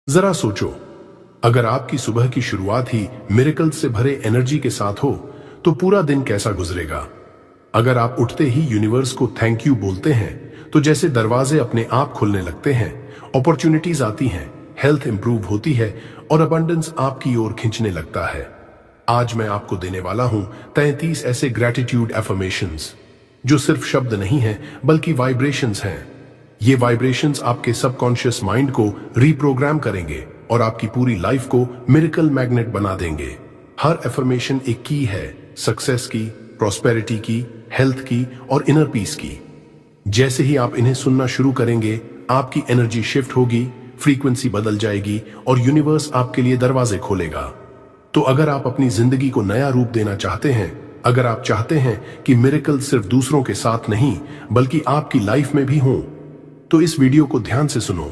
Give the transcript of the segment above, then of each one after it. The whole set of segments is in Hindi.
जरा सोचो, अगर आपकी सुबह की शुरुआत ही मिरेकल से भरे एनर्जी के साथ हो तो पूरा दिन कैसा गुजरेगा। अगर आप उठते ही यूनिवर्स को थैंक यू बोलते हैं तो जैसे दरवाजे अपने आप खुलने लगते हैं, अपॉर्चुनिटीज आती हैं, हेल्थ इंप्रूव होती है और अबंडेंस आपकी ओर खींचने लगता है। आज मैं आपको देने वाला हूं 33 ऐसे ग्रेटिट्यूड एफर्मेशंस जो सिर्फ शब्द नहीं हैं बल्कि वाइब्रेशंस हैं। ये वाइब्रेशंस आपके सबकॉन्शियस माइंड को रीप्रोग्राम करेंगे और आपकी पूरी लाइफ को मिरेकल मैग्नेट बना देंगे। हर एफर्मेशन एक की है, सक्सेस की, प्रॉस्पेरिटी की, हेल्थ की और इनर पीस की। जैसे ही आप इन्हें सुनना शुरू करेंगे, आपकी एनर्जी शिफ्ट होगी, फ्रीक्वेंसी बदल जाएगी और यूनिवर्स आपके लिए दरवाजे खोलेगा। तो अगर आप अपनी जिंदगी को नया रूप देना चाहते हैं, अगर आप चाहते हैं कि मिरेकल सिर्फ दूसरों के साथ नहीं बल्कि आपकी लाइफ में भी हों, तो इस वीडियो को ध्यान से सुनो,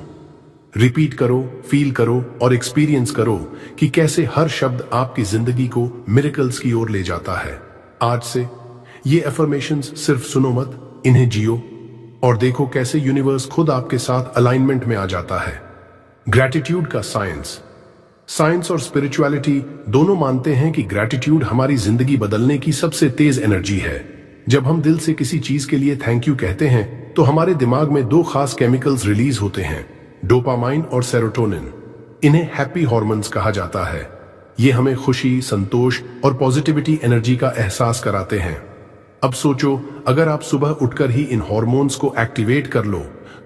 रिपीट करो, फील करो और एक्सपीरियंस करो कि कैसे हर शब्द आपकी जिंदगी को मिरेकल्स की ओर ले जाता है। आज से ये एफर्मेशंस सिर्फ सुनो मत, इन्हें जियो और देखो कैसे यूनिवर्स खुद आपके साथ अलाइनमेंट में आ जाता है। ग्रैटिट्यूड का साइंस और स्पिरिचुअलिटी दोनों मानते हैं कि ग्रैटिट्यूड हमारी जिंदगी बदलने की सबसे तेज एनर्जी है। जब हम दिल से किसी चीज के लिए थैंक यू कहते हैं तो हमारे दिमाग में दो खास केमिकल्स रिलीज होते हैं, डोपामाइन और सेरोटोनिन। इन्हें हैप्पी हॉर्मोन्स कहा जाता है। ये हमें खुशी, संतोष और पॉजिटिविटी एनर्जी का एहसास कराते हैं। अब सोचो, अगर आप सुबह उठकर ही इन हॉर्मोन्स को एक्टिवेट कर लो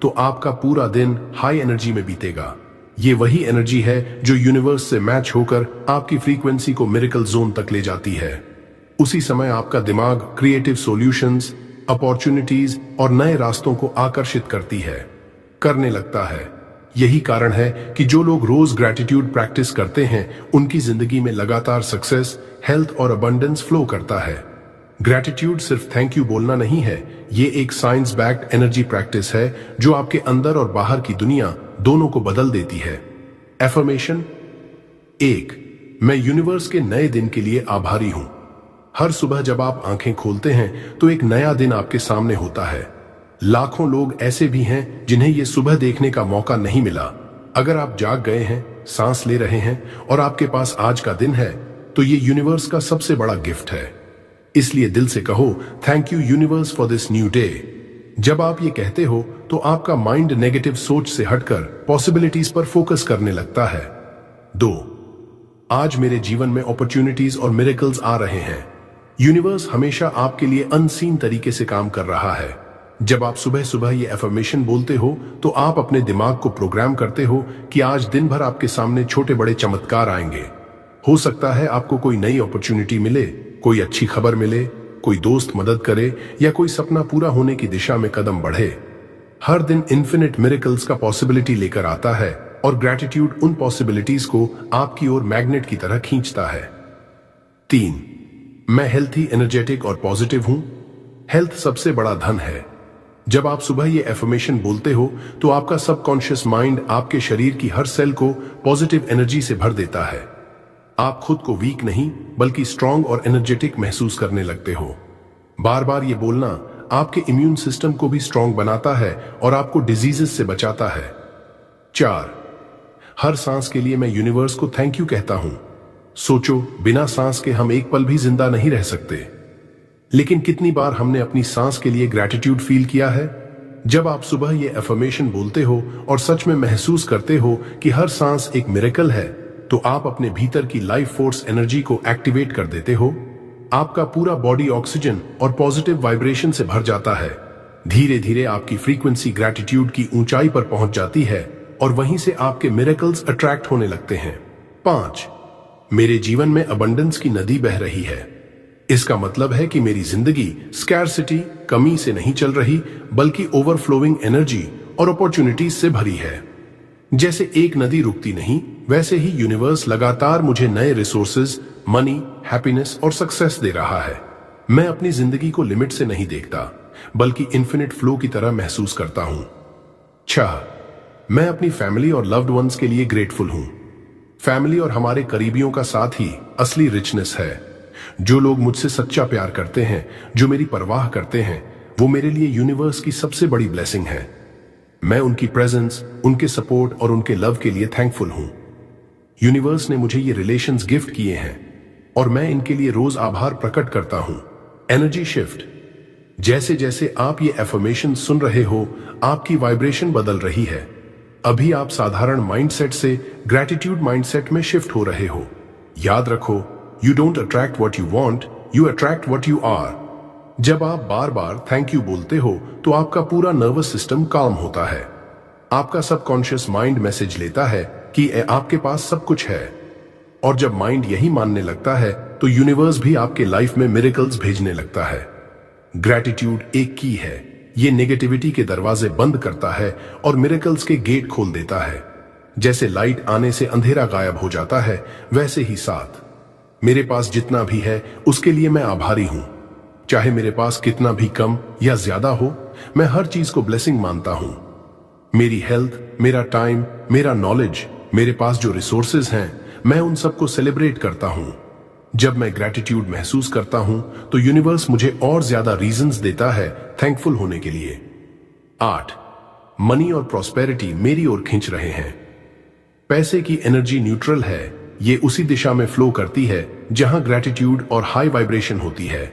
तो आपका पूरा दिन हाई एनर्जी में बीतेगा। ये वही एनर्जी है जो यूनिवर्स से मैच होकर आपकी फ्रीक्वेंसी को मिरेकल जोन तक ले जाती है। उसी समय आपका दिमाग क्रिएटिव सॉल्यूशंस, अपॉर्चुनिटीज और नए रास्तों को आकर्षित करने लगता है। यही कारण है कि जो लोग रोज ग्रैटिट्यूड प्रैक्टिस करते हैं उनकी जिंदगी में लगातार सक्सेस, हेल्थ और अबंडेंस फ्लो करता है। ग्रैटिट्यूड सिर्फ थैंक यू बोलना नहीं है, ये एक साइंस बैक्ड एनर्जी प्रैक्टिस है जो आपके अंदर और बाहर की दुनिया दोनों को बदल देती है। एफर्मेशन 1, मैं यूनिवर्स के नए दिन के लिए आभारी हूं। हर सुबह जब आप आंखें खोलते हैं तो एक नया दिन आपके सामने होता है। लाखों लोग ऐसे भी हैं जिन्हें यह सुबह देखने का मौका नहीं मिला। अगर आप जाग गए हैं, सांस ले रहे हैं और आपके पास आज का दिन है तो ये यूनिवर्स का सबसे बड़ा गिफ्ट है। इसलिए दिल से कहो, thank you universe for this new day. जब आप ये कहते हो तो आपका माइंड नेगेटिव सोच से हटकर पॉसिबिलिटीज पर फोकस करने लगता है। 2, आज मेरे जीवन में अपॉर्चुनिटीज और मिरेकल्स आ रहे हैं। यूनिवर्स हमेशा आपके लिए अनसीन तरीके से काम कर रहा है। जब आप सुबह सुबह ये एफर्मेशन बोलते हो तो आप अपने दिमाग को प्रोग्राम करते हो कि आज दिन भर आपके सामने छोटे बड़े चमत्कार आएंगे। हो सकता है आपको कोई नई अपॉर्चुनिटी मिले, कोई अच्छी खबर मिले, कोई दोस्त मदद करे या कोई सपना पूरा होने की दिशा में कदम बढ़े। हर दिन इन्फिनिट मिरेकल्स का पॉसिबिलिटी लेकर आता है और ग्रैटिट्यूड उन पॉसिबिलिटीज को आपकी ओर मैग्नेट की तरह खींचता है। 3, मैं हेल्थी, एनर्जेटिक और पॉजिटिव हूं। हेल्थ सबसे बड़ा धन है। जब आप सुबह ये एफर्मेशन बोलते हो तो आपका सबकॉन्शियस माइंड आपके शरीर की हर सेल को पॉजिटिव एनर्जी से भर देता है। आप खुद को वीक नहीं बल्कि स्ट्रांग और एनर्जेटिक महसूस करने लगते हो। बार बार ये बोलना आपके इम्यून सिस्टम को भी स्ट्रांग बनाता है और आपको डिजीजेस से बचाता है। 4, हर सांस के लिए मैं यूनिवर्स को थैंक यू कहता हूं। सोचो, बिना सांस के हम एक पल भी जिंदा नहीं रह सकते, लेकिन कितनी बार हमने अपनी सांस के लिए ग्रैटिट्यूड फील किया है। जब आप सुबह ये एफर्मेशन बोलते हो और सच में महसूस करते हो कि हर सांस एक मिरेकल है, तो आप अपने भीतर की लाइफ फोर्स एनर्जी को एक्टिवेट कर देते हो। आपका पूरा बॉडी ऑक्सीजन और पॉजिटिव वाइब्रेशन से भर जाता है। धीरे धीरे आपकी फ्रीक्वेंसी ग्रैटिट्यूड की ऊंचाई पर पहुंच जाती है और वहीं से आपके मिरेकल्स अट्रैक्ट होने लगते हैं। 5, मेरे जीवन में अबंडेंस की नदी बह रही है। इसका मतलब है कि मेरी जिंदगी स्कैर्सिटी, कमी से नहीं चल रही बल्कि ओवरफ्लोइंग एनर्जी और अपॉर्चुनिटीज से भरी है। जैसे एक नदी रुकती नहीं, वैसे ही यूनिवर्स लगातार मुझे नए रिसोर्सेज, मनी, हैप्पीनेस और सक्सेस दे रहा है। मैं अपनी जिंदगी को लिमिट से नहीं देखता बल्कि इन्फिनिट फ्लो की तरह महसूस करता हूं। 6, मैं अपनी फैमिली और लव्ड वंस के लिए ग्रेटफुल हूं। फैमिली और हमारे करीबियों का साथ ही असली रिचनेस है। जो लोग मुझसे सच्चा प्यार करते हैं, जो मेरी परवाह करते हैं, वो मेरे लिए यूनिवर्स की सबसे बड़ी ब्लेसिंग है। मैं उनकी प्रेजेंस, उनके सपोर्ट और उनके लव के लिए थैंकफुल हूं। यूनिवर्स ने मुझे ये रिलेशंस गिफ्ट किए हैं और मैं इनके लिए रोज आभार प्रकट करता हूं। Energy shift. जैसे जैसे आप ये एफर्मेशन सुन रहे हो, आपकी वाइब्रेशन बदल रही है। अभी आप साधारण माइंडसेट से ग्रैटिट्यूड माइंडसेट में शिफ्ट हो रहे हो। याद रखो, you don't attract what you want, you attract what you are. जब आप बार बार थैंक यू बोलते हो तो आपका पूरा नर्वस सिस्टम काम होता है। आपका सबकॉन्शियस माइंड मैसेज लेता है कि आपके पास सब कुछ है, और जब माइंड यही मानने लगता है तो यूनिवर्स भी आपके लाइफ में मिरेकल्स भेजने लगता है। ग्रैटिट्यूड एक की है, ये नेगेटिविटी के दरवाजे बंद करता है और मिरेकल्स के गेट खोल देता है। जैसे लाइट आने से अंधेरा गायब हो जाता है, वैसे ही साथ मेरे पास जितना भी है उसके लिए मैं आभारी हूं। चाहे मेरे पास कितना भी कम या ज्यादा हो, मैं हर चीज को ब्लेसिंग मानता हूं। मेरी हेल्थ, मेरा टाइम, मेरा नॉलेज, मेरे पास जो रिसोर्सेज हैं, मैं उन सबको सेलिब्रेट करता हूं। जब मैं ग्रैटिट्यूड महसूस करता हूं तो यूनिवर्स मुझे और ज्यादा रीजंस देता है थैंकफुल होने के लिए। 8. मनी और प्रॉस्पेरिटी मेरी ओर खींच रहे हैं। पैसे की एनर्जी न्यूट्रल है, ये उसी दिशा में फ्लो करती है जहां ग्रैटिट्यूड और हाई वाइब्रेशन होती है।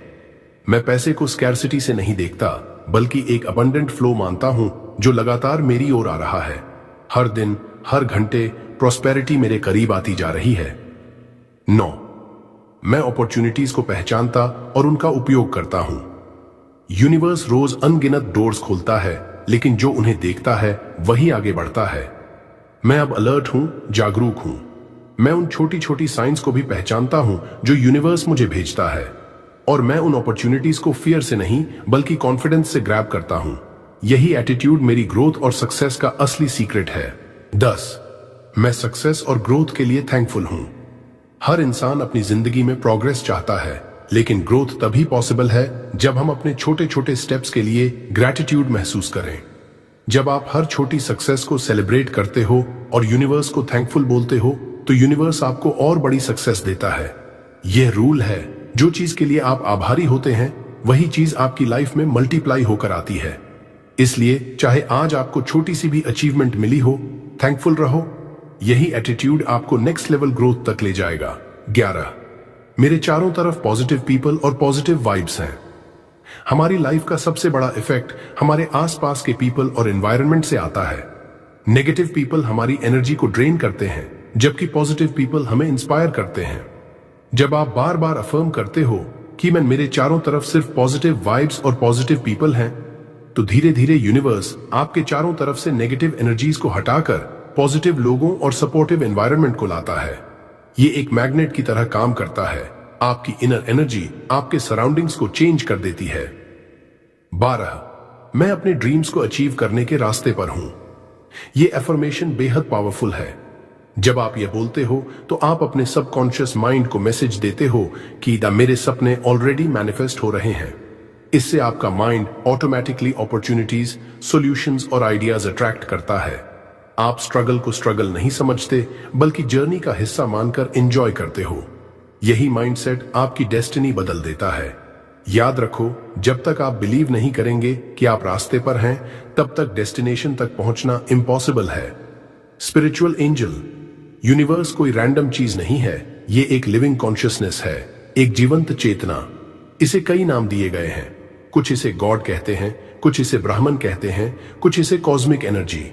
मैं पैसे को स्कैर्सिटी से नहीं देखता, बल्कि एक अबंडेंट फ्लो मानता हूं जो लगातार मेरी ओर आ रहा है। हर दिन, हर घंटे प्रॉस्पेरिटी मेरे करीब आती जा रही है। 9. मैं अपॉर्चुनिटीज को पहचानता और उनका उपयोग करता हूं। यूनिवर्स रोज अनगिनत डोर्स खोलता है, लेकिन जो उन्हें देखता है वही आगे बढ़ता है। मैं अब अलर्ट हूं, जागरूक हूं। मैं उन छोटी छोटी साइंस को भी पहचानता हूं जो यूनिवर्स मुझे भेजता है, और मैं उन अपॉर्चुनिटीज को फियर से नहीं बल्कि कॉन्फिडेंस से ग्रैब करता हूं। यही एटीट्यूड मेरी ग्रोथ और सक्सेस का असली सीक्रेट है। 10. मैं सक्सेस और ग्रोथ के लिए थैंकफुल हूं। हर इंसान अपनी जिंदगी में प्रोग्रेस चाहता है, लेकिन ग्रोथ तभी पॉसिबल है जब हम अपने छोटे छोटे स्टेप्स के लिए ग्रैटिट्यूड महसूस करें। जब आप हर छोटी सक्सेस को सेलिब्रेट करते हो और यूनिवर्स को थैंकफुल बोलते हो, तो यूनिवर्स आपको और बड़ी सक्सेस देता है। यह रूल है, जो चीज के लिए आप आभारी होते हैं वही चीज आपकी लाइफ में मल्टीप्लाई होकर आती है। इसलिए चाहे आज आपको छोटी सी भी अचीवमेंट मिली हो, थैंकफुल रहो। यही एटीट्यूड आपको नेक्स्ट लेवल ग्रोथ तक ले जाएगा। 11. मेरे चारों तरफ पॉजिटिव पीपल और पॉजिटिव वाइब्स हैं। हमारी लाइफ का सबसे बड़ा इफेक्ट हमारे आसपास के पीपल और एनवायरनमेंट से आता है। नेगेटिव पीपल हमारी एनर्जी को ड्रेन करते हैं, जबकि पॉजिटिव पीपल हमें इंस्पायर करते हैं। जब आप बार बार अफर्म करते हो कि मेरे चारों तरफ सिर्फ पॉजिटिव वाइब्स और पॉजिटिव पीपल हैं, तो धीरे धीरे यूनिवर्स आपके चारों तरफ से नेगेटिव एनर्जीज को हटाकर पॉजिटिव लोगों और सपोर्टिव एनवायरनमेंट को लाता है। ये एक मैग्नेट की तरह काम करता है। आपकी इनर एनर्जी आपके सराउंडिंग्स को चेंज कर देती है। 12. मैं अपने ड्रीम्स को अचीव करने के रास्ते पर हूं। ये एफर्मेशन बेहद पावरफुल है। जब आप ये बोलते हो तो आप अपने सबकॉन्शियस माइंड को मैसेज देते हो कि मेरे सपने ऑलरेडी मैनिफेस्ट हो रहे हैं। इससे आपका माइंड ऑटोमेटिकली अपॉर्चुनिटीज, सॉल्यूशंस और आइडियाज अट्रैक्ट करता है। आप स्ट्रगल को स्ट्रगल नहीं समझते, बल्कि जर्नी का हिस्सा मानकर एंजॉय करते हो। यही माइंडसेट आपकी डेस्टिनी बदल देता है। याद रखो, जब तक आप बिलीव नहीं करेंगे कि आप रास्ते पर हैं, तब तक डेस्टिनेशन तक पहुंचना इम्पॉसिबल है। Spiritual angel. यूनिवर्स कोई रैंडम चीज नहीं है, ये एक लिविंग कॉन्शियसनेस है, एक जीवंत चेतना। इसे कई नाम दिए गए हैं। कुछ इसे गॉड कहते हैं, कुछ इसे ब्राह्मण कहते हैं, कुछ इसे कॉस्मिक एनर्जी।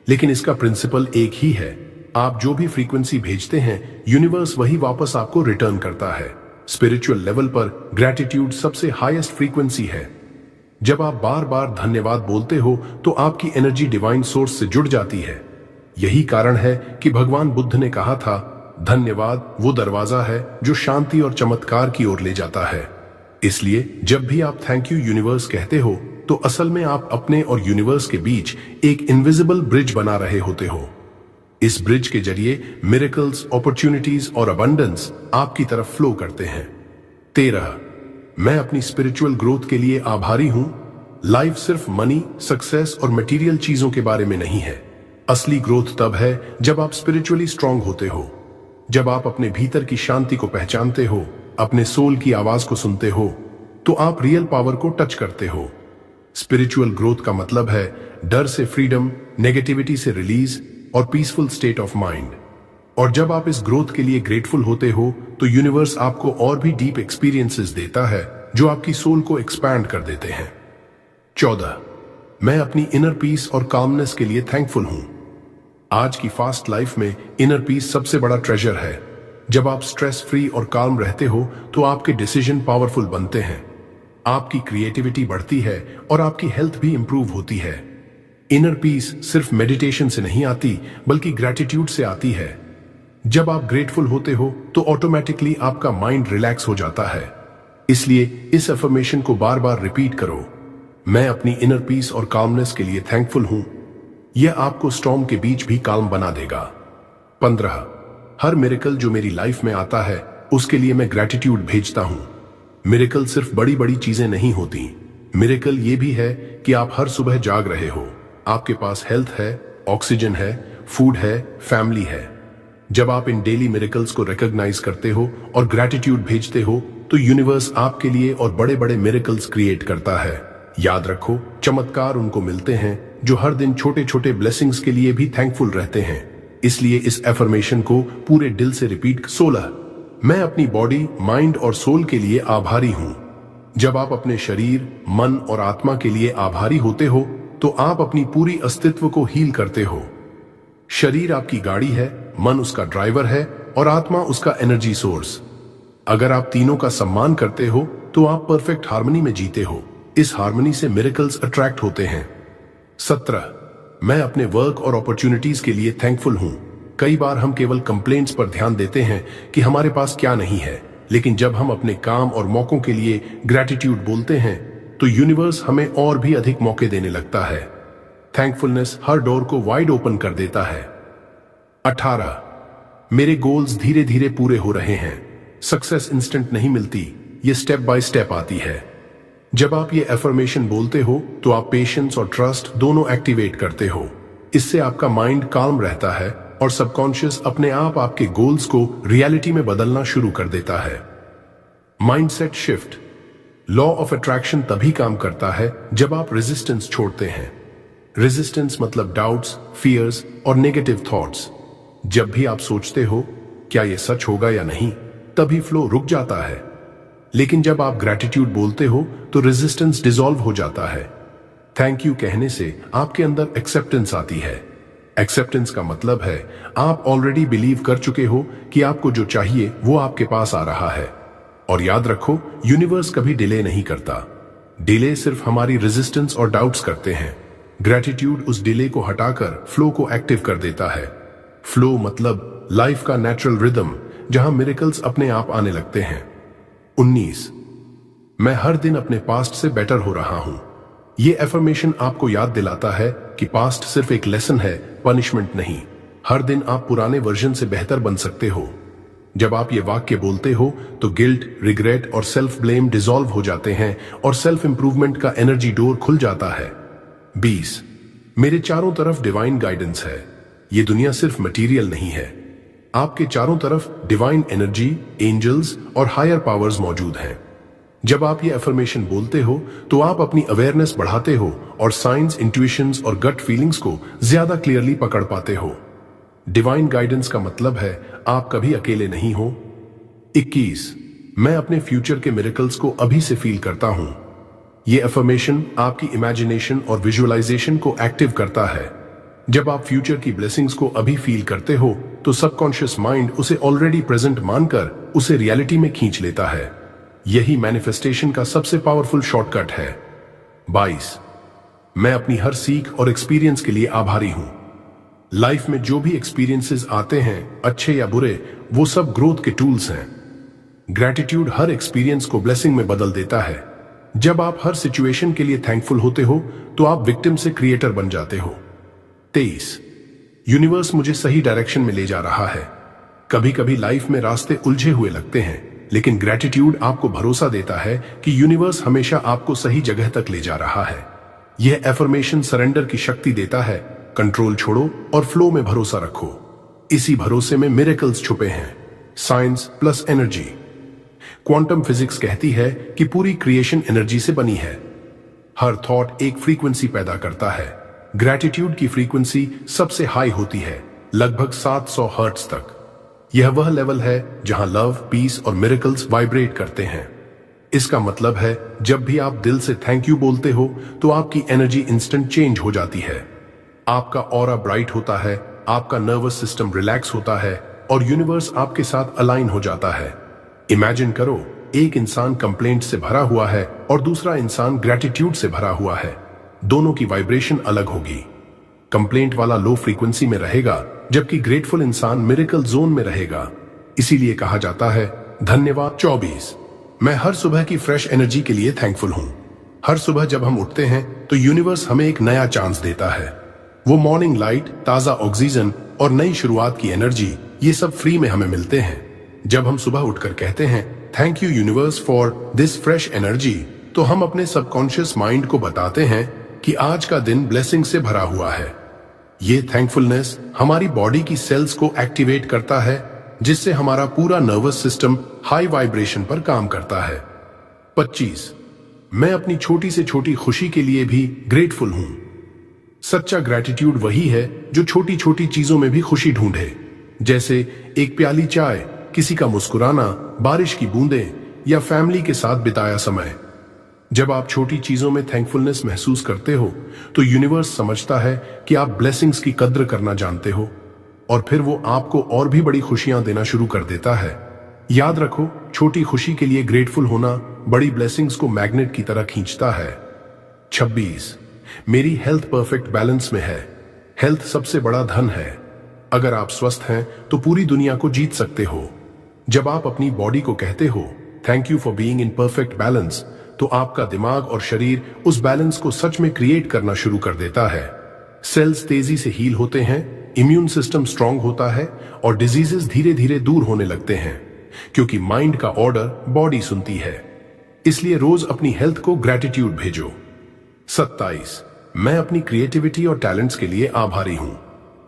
लेकिन इसका प्रिंसिपल एक ही है। आप जो भी फ्रीक्वेंसी भेजते हैं, यूनिवर्स वही वापस आपको रिटर्न करता है। स्पिरिचुअल लेवल पर ग्रैटिट्यूड सबसे हाईएस्ट फ्रीक्वेंसी है। जब आप बार बार धन्यवाद बोलते हो तो आपकी एनर्जी डिवाइन सोर्स से जुड़ जाती है। यही कारण है कि भगवान बुद्ध ने कहा था, धन्यवाद वो दरवाजा है जो शांति और चमत्कार की ओर ले जाता है। इसलिए जब भी आप थैंक यू यूनिवर्स कहते हो, तो असल में आप अपने और यूनिवर्स के बीच एक इनविजिबल ब्रिज बना रहे होते हो। इस ब्रिज के जरिए मिरेकल्स, अपॉर्चुनिटीज और अबंडेंस आपकी तरफ फ्लो करते हैं। 13. मैं अपनी स्पिरिचुअल ग्रोथ के लिए आभारी हूं। लाइफ सिर्फ मनी, सक्सेस और मटेरियल चीजों के बारे में नहीं है। असली ग्रोथ तब है जब आप स्पिरिचुअली स्ट्रांग होते हो, जब आप अपने भीतर की शांति को पहचानते हो, अपने सोल की आवाज को सुनते हो, तो आप रियल पावर को टच करते हो। स्पिरिचुअल ग्रोथ का मतलब है डर से फ्रीडम, नेगेटिविटी से रिलीज और पीसफुल स्टेट ऑफ माइंड। और जब आप इस ग्रोथ के लिए ग्रेटफुल होते हो तो यूनिवर्स आपको और भी डीप एक्सपीरियंसेस देता है जो आपकी सोल को एक्सपैंड कर देते हैं। 14, मैं अपनी इनर पीस और कामनेस के लिए थैंकफुल हूं। आज की फास्ट लाइफ में इनर पीस सबसे बड़ा ट्रेजर है। जब आप स्ट्रेस फ्री और काम रहते हो तो आपके डिसीजन पावरफुल बनते हैं, आपकी क्रिएटिविटी बढ़ती है और आपकी हेल्थ भी इंप्रूव होती है। इनर पीस सिर्फ मेडिटेशन से नहीं आती बल्कि ग्रैटिट्यूड से आती है। जब आप ग्रेटफुल होते हो तो ऑटोमेटिकली आपका माइंड रिलैक्स हो जाता है। इसलिए इस अफर्मेशन को बार बार रिपीट करो, मैं अपनी इनर पीस और कामनेस के लिए थैंकफुल हूं। यह आपको स्टॉर्म के बीच भी काम बना देगा। 15, हर मिरेकल जो मेरी लाइफ में आता है उसके लिए मैं ग्रैटिट्यूड भेजता हूं। मिरेकल सिर्फ बड़ी बड़ी चीजें नहीं होती, मिरेकल ये भी है कि आप हर सुबह जाग रहे हो, आपके पास हेल्थ है, ऑक्सीजन है, फूड है, फैमिली है। जब आप इन डेली मिरेकल्स को रिकॉग्नाइज करते हो और ग्रैटिट्यूड भेजते हो तो यूनिवर्स आपके लिए और बड़े बड़े मिरेकल्स क्रिएट करता है। याद रखो, चमत्कार उनको मिलते हैं जो हर दिन छोटे छोटे ब्लेसिंग्स के लिए भी थैंकफुल रहते हैं। इसलिए इस एफर्मेशन को पूरे दिल से रिपीट। 16, मैं अपनी बॉडी, माइंड और सोल के लिए आभारी हूं। जब आप अपने शरीर, मन और आत्मा के लिए आभारी होते हो तो आप अपनी पूरी अस्तित्व को हील करते हो। शरीर आपकी गाड़ी है, मन उसका ड्राइवर है और आत्मा उसका एनर्जी सोर्स। अगर आप तीनों का सम्मान करते हो तो आप परफेक्ट हार्मनी में जीते हो। इस हार्मनी से मिरेकल्स अट्रैक्ट होते हैं। 17, मैं अपने वर्क और अपॉर्चुनिटीज के लिए थैंकफुल हूं। कई बार हम केवल कंप्लेंट्स पर ध्यान देते हैं कि हमारे पास क्या नहीं है, लेकिन जब हम अपने काम और मौकों के लिए ग्रैटिट्यूड बोलते हैं तो यूनिवर्स हमें और भी अधिक मौके देने लगता है। थैंकफुलनेस हर डोर को वाइड ओपन कर देता है। 18, मेरे गोल्स धीरे धीरे पूरे हो रहे हैं। सक्सेस इंस्टेंट नहीं मिलती, ये स्टेप बाय स्टेप आती है। जब आप ये एफर्मेशन बोलते हो तो आप पेशेंस और ट्रस्ट दोनों एक्टिवेट करते हो। इससे आपका माइंड काम रहता है और सबकॉन्शियस अपने आप आपके गोल्स को रियलिटी में बदलना शुरू कर देता है। Mindset shift, law of attraction तभी काम करता है जब आप रेजिस्टेंस छोड़ते हैं। रेजिस्टेंस मतलब डाउट्स, फियर्स और नेगेटिव थॉट्स। जब भी आप सोचते हो क्या ये सच होगा या नहीं, तभी फ्लो रुक जाता है। लेकिन जब आप ग्रैटिट्यूड बोलते हो तो रेजिस्टेंस डिसॉल्व हो जाता है। थैंक यू कहने से आपके अंदर एक्सेप्टेंस आती है। एक्सेप्टेंस का मतलब है आप ऑलरेडी बिलीव कर चुके हो कि आपको जो चाहिए वो आपके पास आ रहा है। और याद रखो, यूनिवर्स कभी डिले नहीं करता। डिले सिर्फ हमारी रेजिस्टेंस और डाउट्स करते हैं। ग्रैटिट्यूड उस डिले को हटाकर फ्लो को एक्टिव कर देता है। फ्लो मतलब लाइफ का नेचुरल रिदम जहां मिरेकल्स अपने आप आने लगते हैं। 19, मैं हर दिन अपने पास्ट से बेटर हो रहा हूं। यह एफर्मेशन आपको याद दिलाता है कि पास्ट सिर्फ एक लेसन है, पनिशमेंट नहीं। हर दिन आप पुराने वर्जन से बेहतर बन सकते हो। जब आप ये वाक्य बोलते हो तो गिल्ट, रिग्रेट और सेल्फ ब्लेम डिसॉल्व हो जाते हैं और सेल्फ इंप्रूवमेंट का एनर्जी डोर खुल जाता है। 20, मेरे चारों तरफ डिवाइन गाइडेंस है। ये दुनिया सिर्फ मटेरियल नहीं है, आपके चारों तरफ डिवाइन एनर्जी, एंजल्स और हायर पावर्स मौजूद हैं। जब आप ये अफर्मेशन बोलते हो तो आप अपनी अवेयरनेस बढ़ाते हो और साइंस, इंट्यूशंस और गट फीलिंग्स को ज्यादा क्लियरली पकड़ पाते हो। डिवाइन गाइडेंस का मतलब है आप कभी अकेले नहीं हो। 21, मैं अपने फ्यूचर के मिरेकल्स को अभी से फील करता हूं। ये अफर्मेशन आपकी इमेजिनेशन और विजुअलाइजेशन को एक्टिव करता है। जब आप फ्यूचर की ब्लेसिंग्स को अभी फील करते हो तो सबकॉन्शियस माइंड उसे ऑलरेडी प्रेजेंट मानकर उसे रियलिटी में खींच लेता है। यही मैनिफेस्टेशन का सबसे पावरफुल शॉर्टकट है। 22, मैं अपनी हर सीख और एक्सपीरियंस के लिए आभारी हूं। लाइफ में जो भी एक्सपीरियंसेस आते हैं, अच्छे या बुरे, वो सब ग्रोथ के टूल्स हैं। ग्रैटिट्यूड हर एक्सपीरियंस को ब्लेसिंग में बदल देता है। जब आप हर सिचुएशन के लिए थैंकफुल होते हो तो आप विक्टिम से क्रिएटर बन जाते हो। 23, यूनिवर्स मुझे सही डायरेक्शन में ले जा रहा है। कभी कभी लाइफ में रास्ते उलझे हुए लगते हैं, लेकिन ग्रैटिट्यूड आपको भरोसा देता है कि यूनिवर्स हमेशा आपको सही जगह तक ले जा रहा है। यह एफर्मेशन सरेंडर की शक्ति देता है। कंट्रोल छोड़ो और फ्लो में भरोसा रखो। इसी भरोसे में मिरेकल्स छुपे हैं। Science plus energy. Quantum physics कहती है कि पूरी क्रिएशन एनर्जी से बनी है। हर थॉट एक फ्रीक्वेंसी पैदा करता है। ग्रैटिट्यूड की फ्रीक्वेंसी सबसे हाई होती है, लगभग 700 हर्ट्ज तक। यह वह लेवल है जहां लव, पीस और मिरेकल्स वाइब्रेट करते हैं। इसका मतलब है जब भी आप दिल से थैंक यू बोलते हो तो आपकी एनर्जी इंस्टेंट चेंज हो जाती है। आपका ऑरा ब्राइट होता है, आपका नर्वस सिस्टम रिलैक्स होता है और यूनिवर्स आपके साथ अलाइन हो जाता है। इमेजिन करो, एक इंसान कंप्लेंट से भरा हुआ है और दूसरा इंसान ग्रैटिट्यूड से भरा हुआ है। दोनों की वाइब्रेशन अलग होगी। कंप्लेंट वाला लो फ्रीक्वेंसी में रहेगा, जबकि ग्रेटफुल इंसान मिरेकल जोन में रहेगा। इसीलिए कहा जाता है धन्यवाद 24। मैं हर सुबह की फ्रेश एनर्जी के लिए थैंकफुल हूं। हर सुबह जब हम उठते हैं तो यूनिवर्स हमें एक नया चांस देता है। वो मॉर्निंग लाइट, ताजा ऑक्सीजन और नई शुरुआत की एनर्जी, ये सब फ्री में हमें मिलते हैं। जब हम सुबह उठकर कहते हैं thank you universe for this fresh energy, तो हम अपने सबकॉन्शियस माइंड को बताते हैं कि आज का दिन ब्लेसिंग से भरा हुआ है। ये थैंकफुलनेस हमारी बॉडी की सेल्स को एक्टिवेट करता है, जिससे हमारा पूरा नर्वस सिस्टम हाई वाइब्रेशन पर काम करता है। 25, मैं अपनी छोटी से छोटी खुशी के लिए भी ग्रेटफुल हूं। सच्चा ग्रैटिट्यूड वही है जो छोटी छोटी चीजों में भी खुशी ढूंढे, जैसे एक प्याली चाय, किसी का मुस्कुराना, बारिश की बूंदें या फैमिली के साथ बिताया समय। जब आप छोटी चीजों में थैंकफुलनेस महसूस करते हो तो यूनिवर्स समझता है कि आप ब्लेसिंग्स की कद्र करना जानते हो और फिर वो आपको और भी बड़ी खुशियां देना शुरू कर देता है। याद रखो, छोटी खुशी के लिए ग्रेटफुल होना बड़ी ब्लेसिंग्स को मैग्नेट की तरह खींचता है। 26, मेरी हेल्थ परफेक्ट बैलेंस में है। हेल्थ सबसे बड़ा धन है। अगर आप स्वस्थ हैं तो पूरी दुनिया को जीत सकते हो। जब आप अपनी बॉडी को कहते हो thank you for being in perfect balance, तो आपका दिमाग और शरीर उस बैलेंस को सच में क्रिएट करना शुरू कर देता है। सेल्स तेजी से हील होते हैं, इम्यून सिस्टम स्ट्रांग होता है और डिजीजेस धीरे धीरे दूर होने लगते हैं, क्योंकि माइंड का ऑर्डर बॉडी सुनती है। इसलिए रोज अपनी हेल्थ को ग्रैटिट्यूड भेजो। 27, मैं अपनी क्रिएटिविटी और टैलेंट्स के लिए आभारी हूं।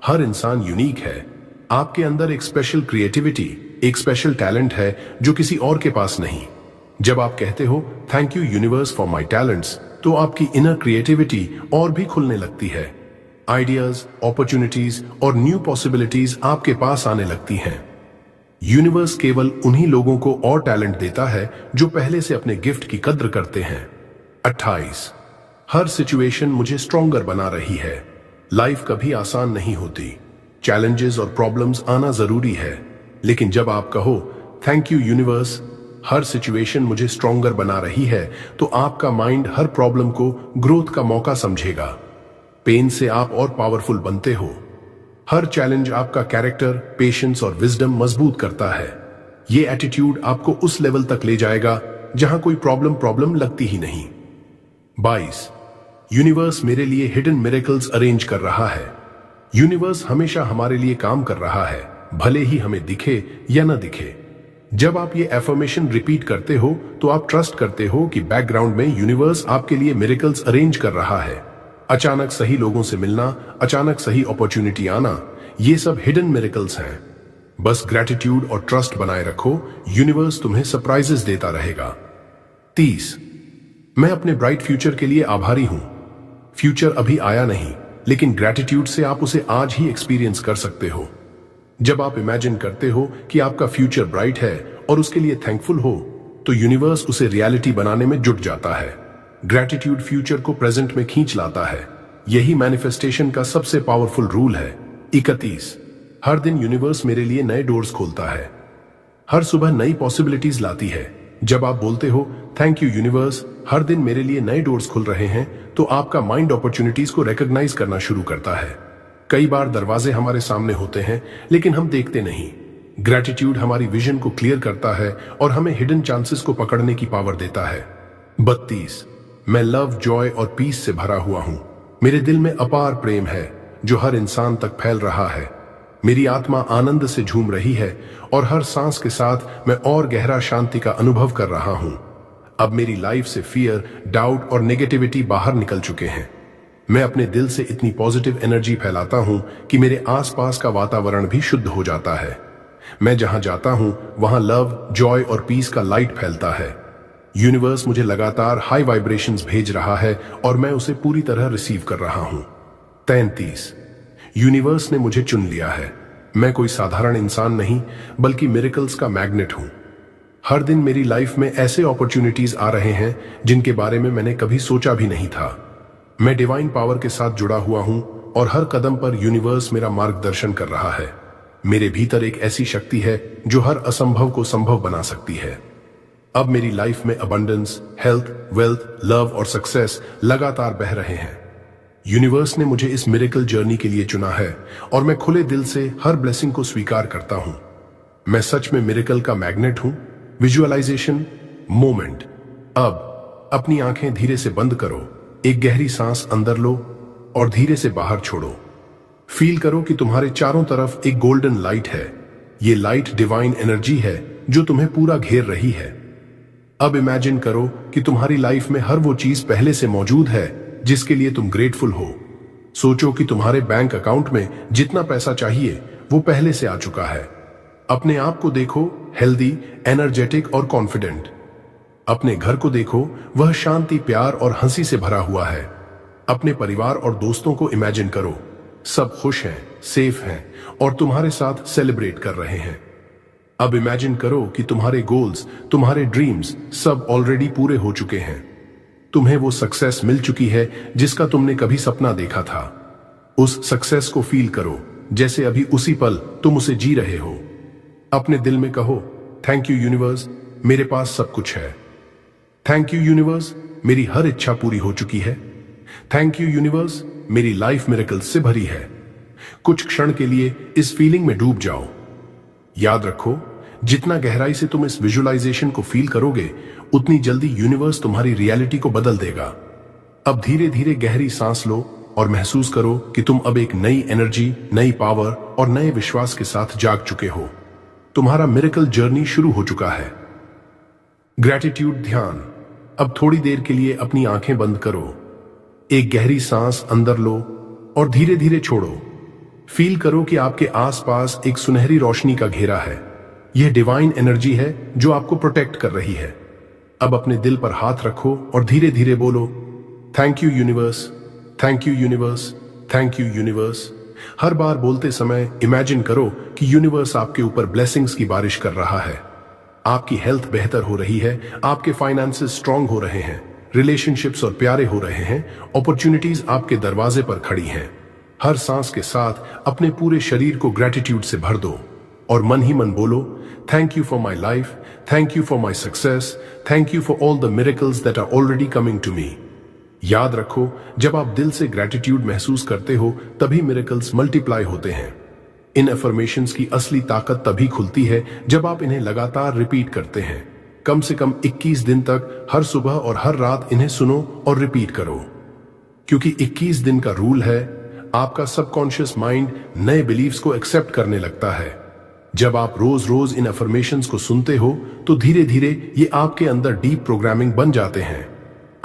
हर इंसान यूनिक है। आपके अंदर एक स्पेशल क्रिएटिविटी, एक स्पेशल टैलेंट है जो किसी और के पास नहीं। जब आप कहते हो thank you universe for my talents, तो आपकी इनर क्रिएटिविटी और भी खुलने लगती है। आइडियाज, अपॉर्चुनिटीज और न्यू पॉसिबिलिटीज आपके पास आने लगती हैं। यूनिवर्स केवल उन्हीं लोगों को और टैलेंट देता है जो पहले से अपने गिफ्ट की कद्र करते हैं। 28, हर सिचुएशन मुझे स्ट्रॉन्गर बना रही है। लाइफ कभी आसान नहीं होती। चैलेंजेस और प्रॉब्लम्स आना जरूरी है, लेकिन जब आप कहो thank you universe, her situation मुझे स्ट्रॉन्गर बना रही है, तो आपका माइंड हर प्रॉब्लम को ग्रोथ का मौका समझेगा। पेन से आप और पावरफुल बनते हो। हर चैलेंज आपका कैरेक्टर, पेशेंस और विजडम मजबूत करता है। ये एटीट्यूड आपको उस लेवल तक ले जाएगा जहां कोई प्रॉब्लम लगती ही नहीं। 22, यूनिवर्स मेरे लिए हिडन मिरेकल्स अरेंज कर रहा है। यूनिवर्स हमेशा हमारे लिए काम कर रहा है, भले ही हमें दिखे या न दिखे। जब आप ये एफर्मेशन रिपीट करते हो तो आप ट्रस्ट करते हो कि बैकग्राउंड में यूनिवर्स आपके लिए मिरेकल्स अरेंज कर रहा है। अचानक सही लोगों से मिलना, अचानक सही अपॉर्चुनिटी आना, ये सब हिडन मिरेकल्स हैं। बस ग्रैटिट्यूड और ट्रस्ट बनाए रखो, यूनिवर्स तुम्हें सरप्राइजेस देता रहेगा। 30, मैं अपने ब्राइट फ्यूचर के लिए आभारी हूं। फ्यूचर अभी आया नहीं, लेकिन ग्रैटिट्यूड से आप उसे आज ही एक्सपीरियंस कर सकते हो। जब आप इमेजिन करते हो कि आपका फ्यूचर ब्राइट है और उसके लिए थैंकफुल हो, तो यूनिवर्स उसे रियलिटी बनाने में जुट जाता है। ग्रैटिट्यूड फ्यूचर को प्रेजेंट में खींच लाता है। यही मैनिफेस्टेशन का सबसे पावरफुल रूल है। 31, हर दिन यूनिवर्स मेरे लिए नए डोर्स खोलता है। हर सुबह नई पॉसिबिलिटीज लाती है। जब आप बोलते हो थैंक यू यूनिवर्स, हर दिन मेरे लिए नए डोर्स खुल रहे हैं, तो आपका माइंड अपॉर्चुनिटीज को रिकॉग्नाइज करना शुरू करता है। कई बार दरवाजे हमारे सामने होते हैं, लेकिन हम देखते नहीं। ग्रैटिट्यूड हमारी विजन को क्लियर करता है और हमें हिडन चांसेस को पकड़ने की पावर देता है। 32, मैं लव, जॉय और पीस से भरा हुआ हूं। मेरे दिल में अपार प्रेम है जो हर इंसान तक फैल रहा है। मेरी आत्मा आनंद से झूम रही है और हर सांस के साथ मैं और गहरा शांति का अनुभव कर रहा हूं। अब मेरी लाइफ से फियर, डाउट और नेगेटिविटी बाहर निकल चुके हैं। मैं अपने दिल से इतनी पॉजिटिव एनर्जी फैलाता हूं कि मेरे आसपास का वातावरण भी शुद्ध हो जाता है। मैं जहां जाता हूं वहां लव, जॉय और पीस का लाइट फैलता है। यूनिवर्स मुझे लगातार हाई वाइब्रेशंस भेज रहा है और मैं उसे पूरी तरह रिसीव कर रहा हूं। 33, यूनिवर्स ने मुझे चुन लिया है। मैं कोई साधारण इंसान नहीं बल्कि मिरेकल्स का मैग्नेट हूं। हर दिन मेरी लाइफ में ऐसे अपॉर्चुनिटीज आ रहे हैं जिनके बारे में मैंने कभी सोचा भी नहीं था। मैं डिवाइन पावर के साथ जुड़ा हुआ हूं और हर कदम पर यूनिवर्स मेरा मार्गदर्शन कर रहा है। मेरे भीतर एक ऐसी शक्ति है जो हर असंभव को संभव बना सकती है। अब मेरी लाइफ में अबंडेंस, हेल्थ, वेल्थ, लव और सक्सेस लगातार बह रहे हैं। यूनिवर्स ने मुझे इस मिरेकल जर्नी के लिए चुना है और मैं खुले दिल से हर ब्लेसिंग को स्वीकार करता हूं। मैं सच में मिरेकल का मैग्नेट हूं। Visualisation moment. अब अपनी आंखें धीरे से बंद करो, एक गहरी सांस अंदर लो और धीरे से बाहर छोड़ो। फील करो कि तुम्हारे चारों तरफ एक गोल्डन लाइट है। ये लाइट डिवाइन एनर्जी है जो तुम्हें पूरा घेर रही है। अब इमेजिन करो कि तुम्हारी लाइफ में हर वो चीज पहले से मौजूद है जिसके लिए तुम ग्रेटफुल हो। सोचो कि तुम्हारे बैंक अकाउंट में जितना पैसा चाहिए वो पहले से आ चुका है। अपने आप को देखो, हेल्दी, एनर्जेटिक और कॉन्फिडेंट। अपने घर को देखो, वह शांति, प्यार और हंसी से भरा हुआ है। अपने परिवार और दोस्तों को इमेजिन करो, सब खुश हैं, सेफ हैं और तुम्हारे साथ सेलिब्रेट कर रहे हैं। अब इमेजिन करो कि तुम्हारे गोल्स, तुम्हारे ड्रीम्स सब ऑलरेडी पूरे हो चुके हैं। तुम्हें वो सक्सेस मिल चुकी है जिसका तुमने कभी सपना देखा था। उस सक्सेस को फील करो जैसे अभी उसी पल तुम उसे जी रहे हो। अपने दिल में कहो, थैंक यू यूनिवर्स, मेरे पास सब कुछ है। थैंक यू यूनिवर्स, मेरी हर इच्छा पूरी हो चुकी है। थैंक यू यूनिवर्स, मेरी लाइफ मिरेकल्स से भरी है। कुछ क्षण के लिए इस फीलिंग में डूब जाओ। याद रखो, जितना गहराई से तुम इस विजुअलाइजेशन को फील करोगे उतनी जल्दी यूनिवर्स तुम्हारी रियलिटी को बदल देगा। अब धीरे धीरे गहरी सांस लो और महसूस करो कि तुम अब एक नई एनर्जी, नई पावर और नए विश्वास के साथ जाग चुके हो। तुम्हारा मिरेकल जर्नी शुरू हो चुका है। ग्रैटिट्यूड ध्यान। अब थोड़ी देर के लिए अपनी आंखें बंद करो, एक गहरी सांस अंदर लो और धीरे धीरे छोड़ो। फील करो कि आपके आसपास एक सुनहरी रोशनी का घेरा है। यह डिवाइन एनर्जी है जो आपको प्रोटेक्ट कर रही है। अब अपने दिल पर हाथ रखो और धीरे धीरे बोलो, thank you universe, thank you universe, thank you universe. हर बार बोलते समय इमेजिन करो कि यूनिवर्स आपके ऊपर ब्लेसिंग्स की बारिश कर रहा है। आपकी हेल्थ बेहतर हो रही है, आपके फाइनेंसेस स्ट्रांग हो रहे हैं, रिलेशनशिप्स और प्यारे हो रहे हैं, अपॉर्चुनिटीज आपके दरवाजे पर खड़ी हैं। हर सांस के साथ अपने पूरे शरीर को ग्रैटिट्यूड से भर दो और मन ही मन बोलो, thank you for my life, thank you for my success, thank you for all the miracles that are already coming to me. याद रखो, जब आप दिल से ग्रैटिट्यूड महसूस करते हो तभी मिरेकल्स मल्टीप्लाई होते हैं। इन अफर्मेशंस की असली ताकत तभी खुलती है जब आप इन्हें लगातार रिपीट करते हैं। कम से कम 21 दिन तक हर सुबह और हर रात इन्हें सुनो और रिपीट करो, क्योंकि 21 दिन का रूल है, आपका सबकॉन्शियस माइंड नए बिलीव्स को एक्सेप्ट करने लगता है। जब आप रोज रोज इन अफर्मेशंस को सुनते हो तो धीरे धीरे ये आपके अंदर डीप प्रोग्रामिंग बन जाते हैं।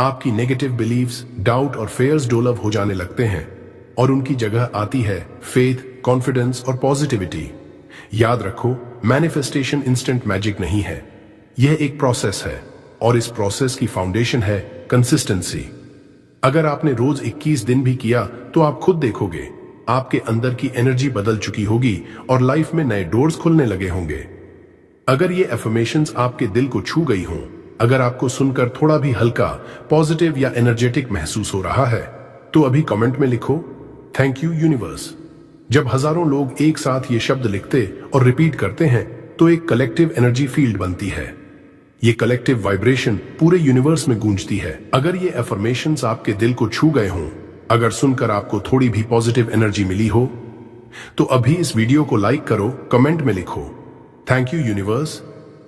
आपकी नेगेटिव बिलीव्स, डाउट और फेयर्स डेवलप हो जाने लगते हैं और उनकी जगह आती है फेथ, कॉन्फिडेंस और पॉजिटिविटी। याद रखो, मैनिफेस्टेशन इंस्टेंट मैजिक नहीं है, यह एक प्रोसेस है और इस प्रोसेस की फाउंडेशन है कंसिस्टेंसी। अगर आपने रोज 21 दिन भी किया तो आप खुद देखोगे आपके अंदर की एनर्जी बदल चुकी होगी और लाइफ में नए डोर्स खुलने लगे होंगे। अगर ये अफर्मेशंस आपके दिल को छू गई हों, अगर आपको सुनकर थोड़ा भी हल्का, पॉजिटिव या एनर्जेटिक महसूस हो रहा है, तो अभी कमेंट में लिखो, थैंक यू यूनिवर्स। जब हजारों लोग एक साथ ये शब्द लिखते और रिपीट करते हैं तो एक कलेक्टिव एनर्जी फील्ड बनती है। ये कलेक्टिव वाइब्रेशन पूरे यूनिवर्स में गूंजती है। अगर ये अफर्मेशंस आपके दिल को छू गए हों, अगर सुनकर आपको थोड़ी भी पॉजिटिव एनर्जी मिली हो, तो अभी इस वीडियो को लाइक करो, कमेंट में लिखो थैंक यू यूनिवर्स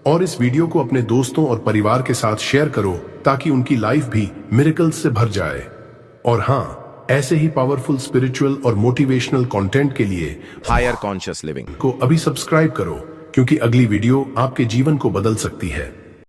और इस वीडियो को अपने दोस्तों और परिवार के साथ शेयर करो ताकि उनकी लाइफ भी मिरेकल्स से भर जाए। और हाँ, ऐसे ही पावरफुल स्पिरिचुअल और मोटिवेशनल कंटेंट के लिए हायर कॉन्शियस लिविंग को अभी सब्सक्राइब करो, क्योंकि अगली वीडियो आपके जीवन को बदल सकती है।